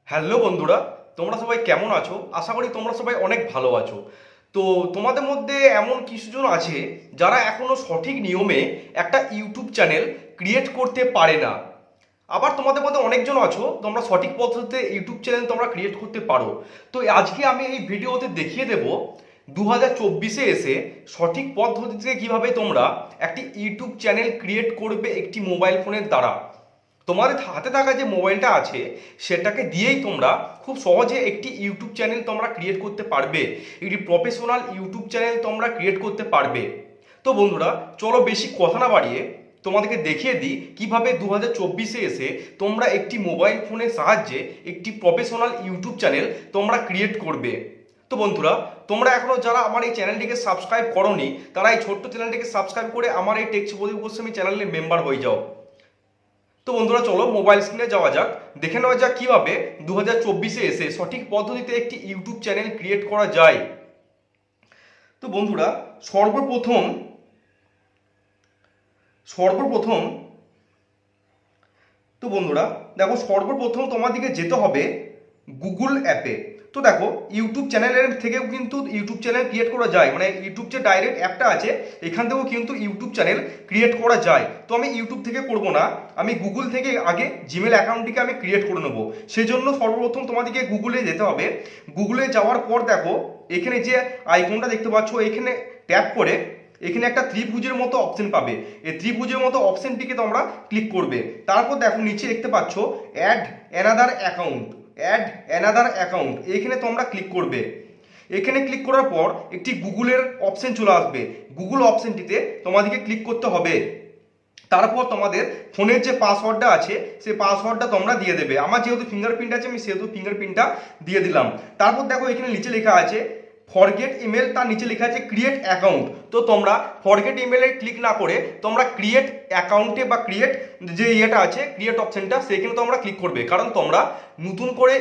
Hello বন্ধুরা, তোমরা সবাই কেমন আছো? আশা করি তোমরা সবাই অনেক ভালো আছো। তো তোমাদের মধ্যে এমন কিছুজন আছে যারা এখনো সঠিক নিয়মে একটা ইউটিউব চ্যানেল ক্রিয়েট করতে পারে না। আবার তোমাদের মধ্যে অনেকজন আছো তোমরা সঠিক পদ্ধতিতে ইউটিউব চ্যানেল তোমরা ক্রিয়েট করতে পারো। তো আজকে আমি এই ভিডিওতে দেখিয়ে দেব 2024-এ এসে সঠিক পদ্ধতিতে কিভাবে তোমরা একটি ইউটিউব চ্যানেল ক্রিয়েট করবে একটি মোবাইল ফোনের দ্বারা। তোমাদের হাতে থাকা যে মোবাইলটা আছে সেটাকে দিয়েই তোমরা খুব সহজে একটি ইউটিউব চ্যানেল তোমরা ক্রিয়েট করতে পারবে, একটি প্রফেশনাল ইউটিউব চ্যানেল তোমরা ক্রিয়েট করতে পারবে। তো বন্ধুরা, চলো বেশি কথা না বাড়িয়ে তোমাদেরকে দেখিয়ে দিই কিভাবে 2024-এ এসে তোমরা একটি মোবাইল ফোনের সাহায্যে একটি প্রফেশনাল ইউটিউব চ্যানেল তোমরা ক্রিয়েট করবে। তো বন্ধুরা, তোমরা এখনো যারা আমার এই চ্যানেলটিকে সাবস্ক্রাইব করোনি তারা এই ছোট্ট চ্যানেলটিকে সাবস্ক্রাইব করে আমার এই টেক শুভদীপ গোস্বামী চ্যানেলের মেম্বার হয়ে যাও। তো বন্ধুরা, চলো মোবাইল স্ক্রিনে যাওয়া যাক, দেখে নেওয়া যাক কিভাবে 2024-এ এসে সঠিক পদ্ধতিতে একটি ইউটিউব চ্যানেল ক্রিয়েট করা যায়। তো বন্ধুরা, সর্বপ্রথম সর্বপ্রথম তো বন্ধুরা দেখো, সর্বপ্রথম তোমাদেরকে যেতে হবে গুগল অ্যাপে। তো দেখো, ইউটিউব চ্যানেলের থেকেও কিন্তু ইউটিউব চ্যানেল ক্রিয়েট করা যায়, মানে ইউটিউব যে ডাইরেক্ট অ্যাপটা আছে এখান থেকেও কিন্তু ইউটিউব চ্যানেল ক্রিয়েট করা যায়। তো আমি ইউটিউব থেকে করব না, আমি গুগল থেকে আগে জিমেল অ্যাকাউন্টটিকে আমি ক্রিয়েট করে নেবো। সেই জন্য সর্বপ্রথম তোমাদেরকে গুগলে যেতে হবে। গুগলে যাওয়ার পর দেখো, এখানে যে আইকনটা দেখতে পাচ্ছ এখানে ট্যাপ করে এখানে একটা ত্রিভুজের মতো অপশন পাবে। এই ত্রিভুজের মতো অপশনটিকে তোমরা ক্লিক করবে। তারপর দেখো নিচে দেখতে পাচ্ছ add another account, add another account, এখানে তোমরা ক্লিক করবে। এখানে ক্লিক করার পর একটি গুগলের অপশন চলে আসবে। গুগল অপশনটিতে তোমাদেরকে ক্লিক করতে হবে। তারপর তোমাদের ফোনের যে পাসওয়ার্ডটা আছে সেই পাসওয়ার্ডটা তোমরা দিয়ে দেবে। আমার যেহেতু ফিঙ্গারপ্রিন্ট আছে আমি সেহেতু ফিঙ্গারপ্রিন্টটা দিয়ে দিলাম। তারপর দেখো এখানে নিচে লেখা আছে ফরগেট ইমেল, তার নিচে লেখা আছে ক্রিয়েট অ্যাকাউন্ট। তো তোমরা ফরগেট ইমেলে ক্লিক না করে তোমরা ক্রিয়েট অ্যাকাউন্টে বা ক্রিয়েট যে ইয়েটা আছে ক্রিয়েট অপশনটা সেখানে তোমরা ক্লিক করবে, কারণ তোমরা নতুন করে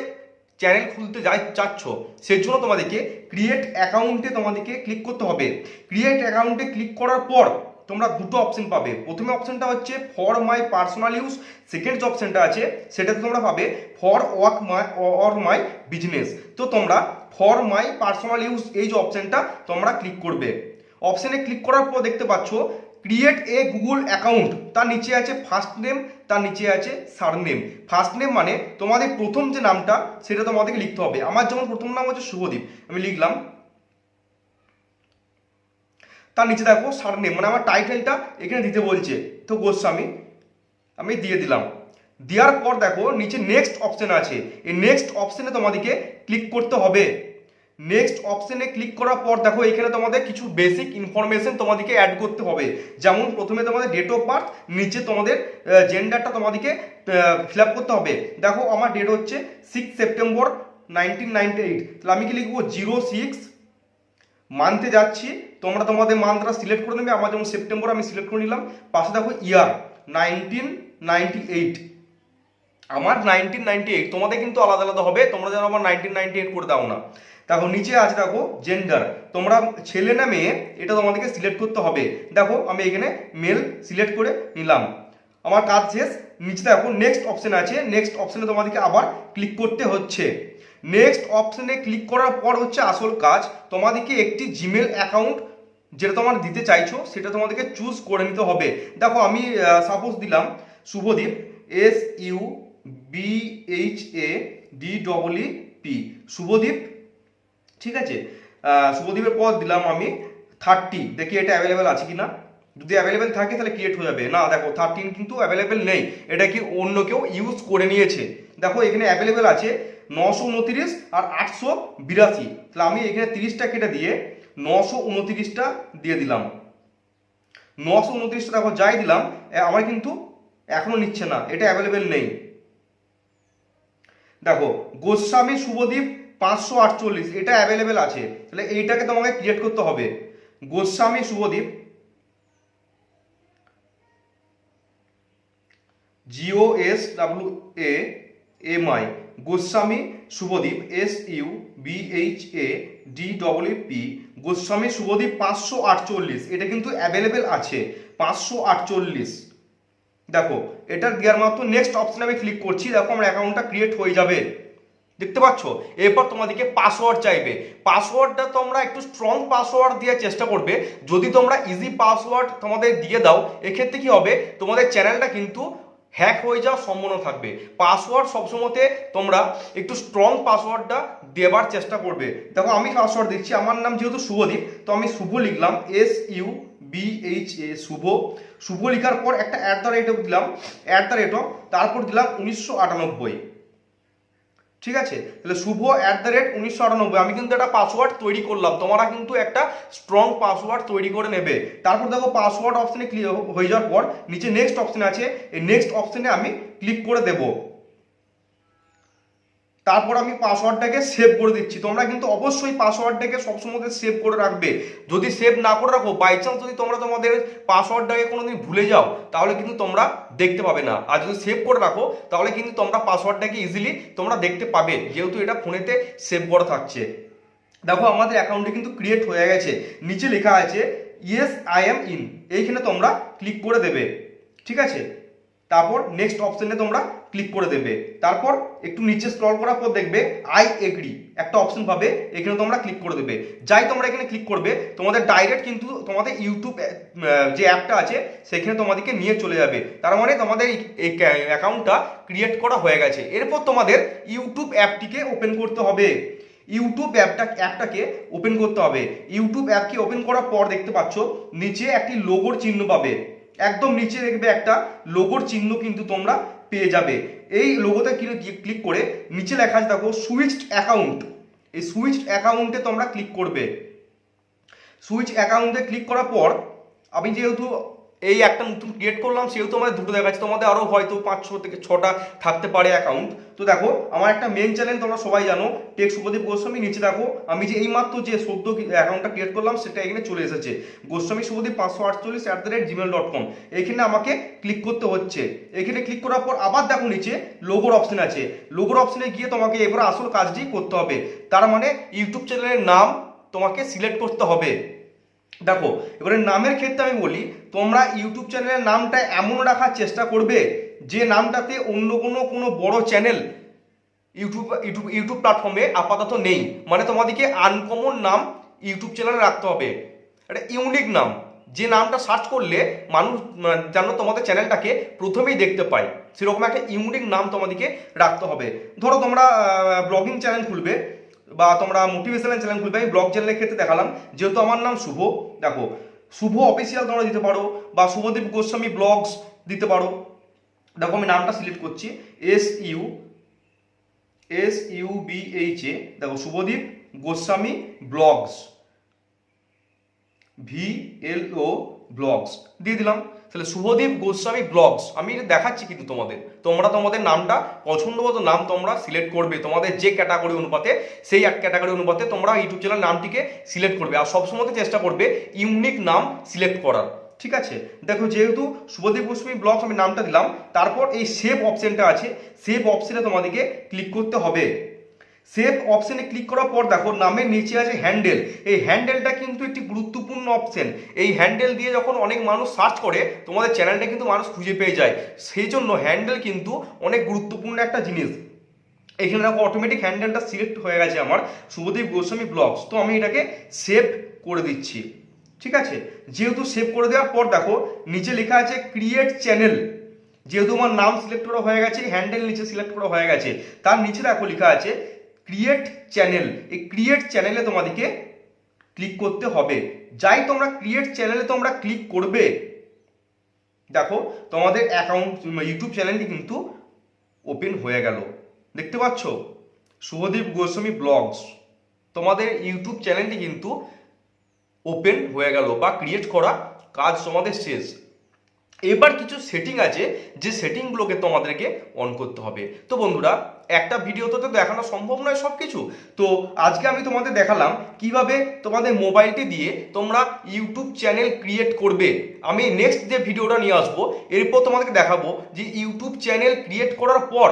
চ্যানেল খুলতে চাচ্ছ, সেই জন্য তোমাদেরকে ক্রিয়েট অ্যাকাউন্টে তোমাদেরকে ক্লিক করতে হবে। ক্রিয়েট অ্যাকাউন্টে ক্লিক করার পর তোমরা দুটো অপশন পাবে। প্রথমে অপশনটা হচ্ছে for my personal use, second যে অপশনটা আছে সেটাতে তোমরা পাবে for work my or my business. তো তোমরা ফর মাই পার্সোনাল ইউজ এই যে অপশনটা তোমরা ক্লিক করবে। অপশনে ক্লিক করার পর দেখতে পাচ্ছ ক্রিয়েট এ গুগল অ্যাকাউন্ট, তার নিচে আছে ফার্স্ট নেম, তার নিচে আছে সারনেম। ফার্স্ট নেম মানে তোমাদের প্রথম যে নামটা সেটা তোমাদেরকে লিখতে হবে। আমার যেমন প্রথম নাম হচ্ছে শুভদীপ, আমি লিখলাম। তার নিচে দেখো সারনেম মানে আমার টাইটেলটা এখানে দিতে বলছে, তো গোস্বামী আমি দিয়ে দিলাম। দেওয়ার পর দেখো নিচে নেক্সট অপশন আছে, এই নেক্সট অপশনে তোমাদেরকে ক্লিক করতে হবে। নেক্সট অপশনে ক্লিক করার পর দেখো এখানে তোমাদের কিছু বেসিক ইনফরমেশন তোমাদেরকে অ্যাড করতে হবে। যেমন প্রথমে তোমাদের ডেট অফ বার্থ, নিচে তোমাদের জেন্ডারটা তোমাদেরকে ফিল আপ করতে হবে। দেখো আমার ডেট হচ্ছে 6 সেপ্টেম্বর 1998, তাহলে আমি কি লিখবো 06 মান্থে যাচ্ছি, তোমরা তোমাদের মান্থটা সিলেক্ট করে নেবে। আমার যেমন সেপ্টেম্বর আমি সিলেক্ট করে নিলাম। পাশে দেখো ইয়ার 1998, আমার 1998, তোমাদের কিন্তু আলাদা আলাদা হবে, তোমরা যেন আমার 1998 করে দাও না। দেখো নিচে আছে দেখো জেন্ডার, তোমরা ছেলে না মেয়ে এটা তোমাদেরকে সিলেক্ট করতে হবে। দেখো আমি এখানে মেল সিলেক্ট করে নিলাম, আমার কাজ শেষ। নিচে দেখো নেক্সট অপশন আছে, নেক্সট অপশনে তোমাদেরকে আবার ক্লিক করতে হচ্ছে। নেক্সট অপশনে ক্লিক করার পর হচ্ছে আসল কাজ, তোমাদেরকে একটি জিমেল অ্যাকাউন্ট যেটা তোমরা দিতে চাইছো সেটা তোমাদেরকে চুজ করে নিতে হবে। দেখো আমি সাপোজ দিলাম শুভদীপ, SUBHADEEP, শুভদীপ, ঠিক আছে। শুভদীপের পর দিলাম আমি 30, দেখি এটা অ্যাভেলেবেল আছে কিনা। যদি অ্যাভেলেবেল থাকে তাহলে ক্রিয়েট হয়ে যাবে। না দেখো 13 কিন্তু অ্যাভেলেবেল নেই, এটা কি অন্য কেউ ইউজ করে নিয়েছে। দেখো এখানে অ্যাভেলেবেল আছে 929 আর 882, তাহলে আমি এখানে 30টা কেটে দিয়ে 929টা দিয়ে দিলাম। 929টা দেখো যাই দিলাম, আমার কিন্তু এখনো নিচ্ছে না, এটা অ্যাভেলেবেল নেই। দেখো গোস্বামী শুভদীপ 548, এটা অ্যাভেলেবেল আছে, তাহলে এইটাকে তোমাকে ক্রিয়েট করতে হবে। গোস্বামী শুভদীপ GOSWAMI, গোস্বামী শুভদীপ SUBHADEEP, গোস্বামী শুভদীপ 548, এটা কিন্তু অ্যাভেলেবেল আছে 548। দেখো এটা দেওয়ার মাত্র নেক্সট অপশনে আমি ক্লিক করছি, দেখো আমার অ্যাকাউন্টটা ক্রিয়েট হয়ে যাবে। দেখতে পাচ্ছ। এরপর তোমাদেরকে পাসওয়ার্ড চাইবে। পাসওয়ার্ডটা তোমরা একটু স্ট্রং পাসওয়ার্ড দেওয়ার চেষ্টা করবে। যদি তোমরা ইজি পাসওয়ার্ড তোমাদের দিয়ে দাও, এক্ষেত্রে কি হবে, তোমাদের চ্যানেলটা কিন্তু হ্যাক হয়ে যাওয়ার সম্ভাবনা থাকবে। পাসওয়ার্ড সবসময়তে তোমরা একটু স্ট্রং পাসওয়ার্ডটা দেওয়ার চেষ্টা করবে। দেখো আমি পাসওয়ার্ড দিচ্ছি, আমার নাম যেহেতু শুভদীপ, তো আমি শুভ লিখলাম, SUBHA শুভ। শুভ লেখার পর একটা @ দিলাম, তারপর দিলাম 1998। ঠিক আছে, তাহলে শুভ @1998। আমি কিন্তু একটা পাসওয়ার্ড তৈরি করলাম, তোমরা কিন্তু একটা স্ট্রং পাসওয়ার্ড তৈরি করে নেবে। তারপর দেখো পাসওয়ার্ড অপশনে ক্লিক হয়ে যাওয়ার পর নিচে নেক্সট অপশন আছে, এই নেক্সট অপশনে আমি ক্লিক করে দেব। তারপর আমি পাসওয়ার্ডটাকে সেভ করে দিচ্ছি। তোমরা কিন্তু অবশ্যই পাসওয়ার্ডটাকে সবসময় সেভ করে রাখবে। যদি সেভ না করে রাখো, বাই চান্স যদি তোমরা তোমাদের পাসওয়ার্ডটাকে কোনোদিন ভুলে যাও, তাহলে কিন্তু তোমরা দেখতে পাবে না। আর যদি সেভ করে রাখো, তাহলে কিন্তু তোমরা পাসওয়ার্ডটাকে ইজিলি তোমরা দেখতে পাবে, যেহেতু এটা ফোনেতে সেভ করা থাকছে। দেখো আমাদের অ্যাকাউন্টে কিন্তু ক্রিয়েট হয়ে গেছে। নিচে লেখা আছে ইয়েস আই এম ইন, এইখানে তোমরা ক্লিক করে দেবে। ঠিক আছে, তারপর নেক্সট অপশনে তোমরা ক্লিক করে দেবে। তারপর একটু নিচে স্ক্রল করার পর দেখবে আই এগ্রি একটা অপশন পাবে, এখানে তোমরা ক্লিক করে দেবে। যাই তোমরা এখানে ক্লিক করবে, তোমাদের ডাইরেক্ট কিন্তু তোমাদের ইউটিউব যে অ্যাপটা আছে সেখানে তোমাদেরকে নিয়ে চলে যাবে। তার মানে তোমাদের এই অ্যাকাউন্টটা ক্রিয়েট করা হয়ে গেছে। এরপর তোমাদের ইউটিউব অ্যাপটিকে ওপেন করতে হবে। ইউটিউব অ্যাপটাকে ওপেন করতে হবে। ইউটিউব অ্যাপকে ওপেন করার পর দেখতে পাচ্ছ নিচে একটি লোগোর চিহ্ন পাবে, একদম নিচে দেখবে একটা লোগোর চিহ্ন কিন্তু তোমরা পেয়ে যাবে। এই লোগোতে ক্লিক করে নিচে লেখা আছে দেখো সুইচড অ্যাকাউন্ট, এই সুইচড অ্যাকাউন্টে তোমরা ক্লিক করবে। সুইচ অ্যাকাউন্টে ক্লিক করার পর আমি যেহেতু এই একটা নতুন ক্রিয়েট করলাম, সেহেতু আমাদের দুটো দেখাচ্ছে, তোমাদের আরও হয়তো 5 থেকে 6টা থাকতে পারে অ্যাকাউন্ট। তো দেখো আমার একটা মেন চ্যানেল তোমরা সবাই জানো, টেক শুভদীপ গোস্বামী। নিচে দেখো আমি যে এইমাত্র যে সদ্য অ্যাকাউন্টটা ক্রিয়েট করলাম সেটা এখানে চলে এসেছে, গোস্বামী শুভদীপ 548@gmail.com। এখানে আমাকে ক্লিক করতে হচ্ছে। এখানে ক্লিক করার পর আবার দেখো নিচে লোগোর অপশন আছে, লোগোর অপশনে গিয়ে তোমাকে এবার আসল কাজটি করতে হবে। তার মানে ইউটিউব চ্যানেলের নাম তোমাকে সিলেক্ট করতে হবে। দেখো এবারে নামের ক্ষেত্রে আমি বলি, তোমরা ইউটিউব চ্যানেলের নামটা এমন রাখার চেষ্টা করবে যে নামটাতে অন্য কোনো বড় চ্যানেল ইউটিউব প্ল্যাটফর্মে আপাতত নেই। মানে তোমাদেরকে আনকমন নাম ইউটিউব চ্যানেলে রাখতে হবে, একটা ইউনিক নাম, যে নামটা সার্চ করলে মানুষ যেন তোমাদের চ্যানেলটাকে প্রথমেই দেখতে পায়, সেরকম একটা ইউনিক নাম তোমাদেরকে রাখতে হবে। ধরো তোমরা ব্লগিং চ্যানেল খুলবে বা তোমরা মোটিভেশনাল চ্যানেল খুলবে। আমি ব্লগ চ্যানেলের ক্ষেত্রে দেখালাম, যেহেতু আমার নাম শুভ, দেখো শুভ অফিসিয়াল তোমরা দিতে পারো বা শুভদীপ গোস্বামী ব্লগস দিতে পারো। দেখো আমি নামটা সিলেক্ট করছি, SUBHA, দেখো Shubhadeep Goswami blogs, VLO blogs দিয়ে দিলাম। তাহলে শুভদীপ গোস্বামী ব্লগস আমি এটা দেখাচ্ছি, কিন্তু তোমরা তোমাদের নামটা পছন্দ মতো নাম তোমরা সিলেক্ট করবে। তোমাদের যে ক্যাটাগরি অনুপাতে, সেই এক ক্যাটাগরি অনুপাতে তোমরা ইউটিউব চ্যানেল নামটিকে সিলেক্ট করবে। আর সবসময় চেষ্টা করবে ইউনিক নাম সিলেক্ট করার। ঠিক আছে, দেখো যেহেতু শুভদীপ গোস্বামী ব্লগস আমি নামটা দিলাম, তারপর এই সেভ অপশনটা আছে, সেভ অপশনে তোমাদেরকে ক্লিক করতে হবে। সেভ অপশনে ক্লিক করার পর দেখো নামের নিচে আছে হ্যান্ডেল। এই হ্যান্ডেলটা কিন্তু একটি গুরুত্বপূর্ণ অপশন। এই হ্যান্ডেল দিয়ে যখন অনেক মানুষ সার্চ করে, তোমাদের চ্যানেলটা কিন্তু মানুষ খুঁজে পেয়ে যায়। সেই জন্য হ্যান্ডেল কিন্তু অনেক গুরুত্বপূর্ণ একটা জিনিস। এখানে দেখো অটোমেটিক হ্যান্ডেলটা সিলেক্ট হয়ে গেছে আমার, শুভদীপ গোস্বামী ব্লগস। তো আমি এটাকে সেভ করে দিচ্ছি। ঠিক আছে, যেহেতু সেভ করে দেওয়ার পর দেখো নিচে লেখা আছে ক্রিয়েট চ্যানেল। যেহেতু আমার নাম সিলেক্ট করা হয়ে গেছে, হ্যান্ডেল নিচে সিলেক্ট করা হয়ে গেছে, তার নিচে দেখো লেখা আছে ক্রিয়েট চ্যানেল। এই ক্রিয়েট চ্যানেলে তোমাদেরকে ক্লিক করতে হবে। যাই তোমরা ক্রিয়েট চ্যানেলে তোমরা ক্লিক করবে, দেখো তোমাদের অ্যাকাউন্ট ইউটিউব চ্যানেলটি কিন্তু ওপেন হয়ে গেল। দেখতে পাচ্ছ শুভদীপ গোস্বামী ব্লগস, তোমাদের ইউটিউব চ্যানেলটি কিন্তু ওপেন হয়ে গেল বা ক্রিয়েট করা কাজ তোমাদের শেষ। এবার কিছু সেটিং আছে, যে সেটিংগুলোকে তোমাদেরকে অন করতে হবে। তো বন্ধুরা, একটা ভিডিওতে তো দেখানো সম্ভব নয় সব কিছু, তো আজকে আমি তোমাদের দেখালাম কিভাবে তোমাদের মোবাইলটি দিয়ে তোমরা ইউটিউব চ্যানেল ক্রিয়েট করবে। আমি নেক্সট যে ভিডিওটা নিয়ে আসবো, এরপর তোমাদেরকে দেখাবো যে ইউটিউব চ্যানেল ক্রিয়েট করার পর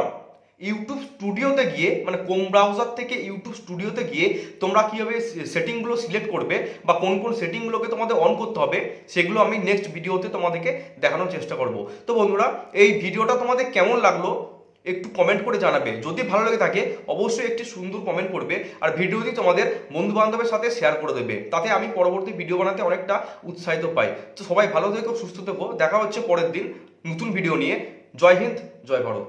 ইউটিউব স্টুডিওতে গিয়ে, মানে ক্রোম ব্রাউজার থেকে ইউটিউব স্টুডিওতে গিয়ে তোমরা কীভাবে সেটিংগুলো সিলেক্ট করবে বা কোন কোন সেটিংগুলোকে তোমাদের অন করতে হবে, সেগুলো আমি নেক্সট ভিডিওতে তোমাদেরকে দেখানোর চেষ্টা করব। তো বন্ধুরা, এই ভিডিওটা তোমাদের কেমন লাগলো একটু কমেন্ট করে জানাবে। যদি ভালো লেগে থাকে অবশ্যই একটি সুন্দর কমেন্ট করবে, আর ভিডিওটি তোমাদের বন্ধু বান্ধবের সাথে শেয়ার করে দেবে, তাতে আমি পরবর্তী ভিডিও বানাতে অনেকটা উৎসাহিত পাই। তো সবাই ভালো থেকো, সুস্থ থেকো, দেখা হচ্ছে পরের দিন নতুন ভিডিও নিয়ে। জয় হিন্দ, জয় ভারত।